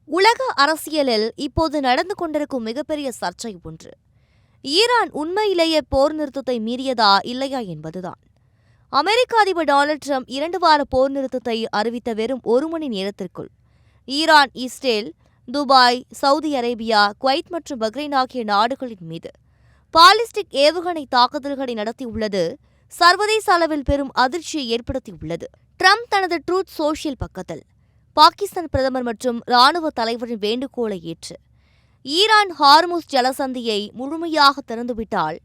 உலக அரசியலில் இப்போது நடந்து கொண்டிருக்கும் மிகப்பெரிய சர்ச்சை ஒன்று ஈரான் உண்மையிலேயே போர் நிறுத்தத்தை மீறியதா இல்லையா என்பதுதான். அமெரிக்க அதிபர் டொனால்டு டிரம்ப் 2 வார போர் நிறுத்தத்தை அறிவித்த வெறும் 1 மணி நேரத்திற்குள் Iran, Israel, Dubai, Saudi Arabia, Kuwait மற்றும் பஹ்ரைன் ஆகிய நாடுகளின் மீது பாலிஸ்டிக் ஏவுகணை தாக்குதல்களை நடத்தியுள்ளது சர்வதேச அளவில் பெரும் அதிர்ச்சியை ஏற்படுத்தியுள்ளது. டிரம்ப் தனது ட்ரூத் சோஷியல் பக்கத்தில் பாகிஸ்தான் பிரதமர் மற்றும் இராணுவ தலைவரின் வேண்டுகோளை ஏற்று ஈரான் ஹார்முஸ் ஜலசந்தியை முழுமையாக திறந்துவிட்டால்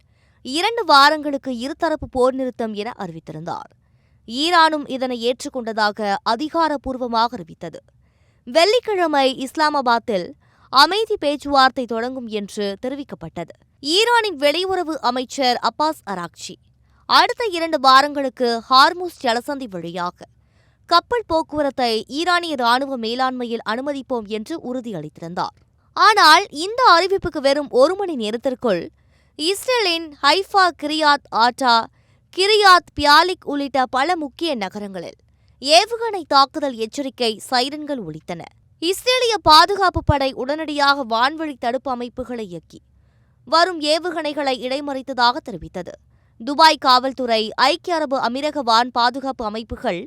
2 வாரங்களுக்கு இருதரப்பு போர் நிறுத்தம் என அறிவித்திருந்தார். ஈரானும் இதனை ஏற்றுக்கொண்டதாக அதிகாரப்பூர்வமாக அறிவித்தது. வெள்ளிக்கிழமை இஸ்லாமாபாத்தில் அமைதி பேச்சுவார்த்தை தொடங்கும் என்று தெரிவிக்கப்பட்டது. ஈரானின் வெளியுறவு அமைச்சர் அப்பாஸ் அராக்சி அடுத்த 2 வாரங்களுக்கு ஹார்முஸ் ஜலசந்தி வழியாக கப்பல் போக்குவரத்தை ஈரானிய ராணுவ மேலாண்மையில் அனுமதிப்போம் என்று உறுதியளித்திருந்தார். ஆனால் இந்த அறிவிப்புக்கு வெறும் 1 மணி நேரத்திற்குள் இஸ்ரேலின் ஹைஃபா, கிரியாத் ஆட்டா, கிரியாத் பியாலிக் உள்ளிட்ட பல முக்கிய நகரங்களில் ஏவுகணை தாக்குதல் எச்சரிக்கை சைரன்கள் ஒலித்தன. இஸ்ரேலிய பாதுகாப்பு படை உடனடியாக வான்வழி தடுப்பு அமைப்புகளை இயக்கி வரும் ஏவுகணைகளை இடைமறித்ததாக தெரிவித்தது. துபாய் காவல்துறை, ஐக்கிய அரபு அமீரக வான் பாதுகாப்பு அமைப்புகள்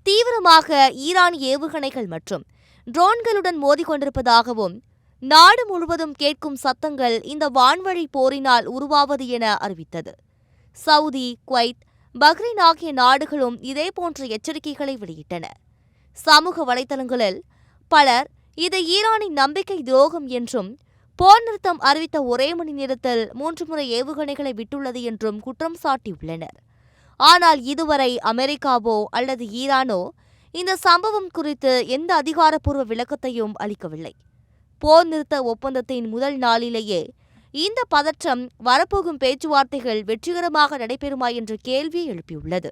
தீவிரமாக ஈரானிய ஏவுகணைகள் மற்றும் ட்ரோன்களுடன் மோதிக்கொண்டிருப்பதாகவும் நாடு முழுவதும் கேட்கும் சத்தங்கள் இந்த வான்வழி போரினால் உருவாவது என அறிவித்தது. சவுதி, குவைத், பஹ்ரைன் ஆகிய நாடுகளும் இதேபோன்ற எச்சரிக்கைகளை வெளியிட்டன. சமூக வலைதளங்களில் பலர் இதை ஈரானின் நம்பிக்கை துரோகம் என்றும் போர் நிறுத்தம் அறிவித்த ஒரே மணி நேரத்தில் 3 முறை ஏவுகணைகளை விட்டுள்ளது என்றும் குற்றம் சாட்டியுள்ளனர். ஆனால் இதுவரை அமெரிக்காவோ அல்லது ஈரானோ இந்த சம்பவம் குறித்து எந்த அதிகாரப்பூர்வ விளக்கத்தையும் அளிக்கவில்லை. போர் நிறுத்த ஒப்பந்தத்தின் முதல் நாளிலேயே இந்த பதற்றம் வரப்போகும் பேச்சுவார்த்தைகள் வெற்றிகரமாக நடைபெறுமா என்ற கேள்வியை எழுப்பியுள்ளது.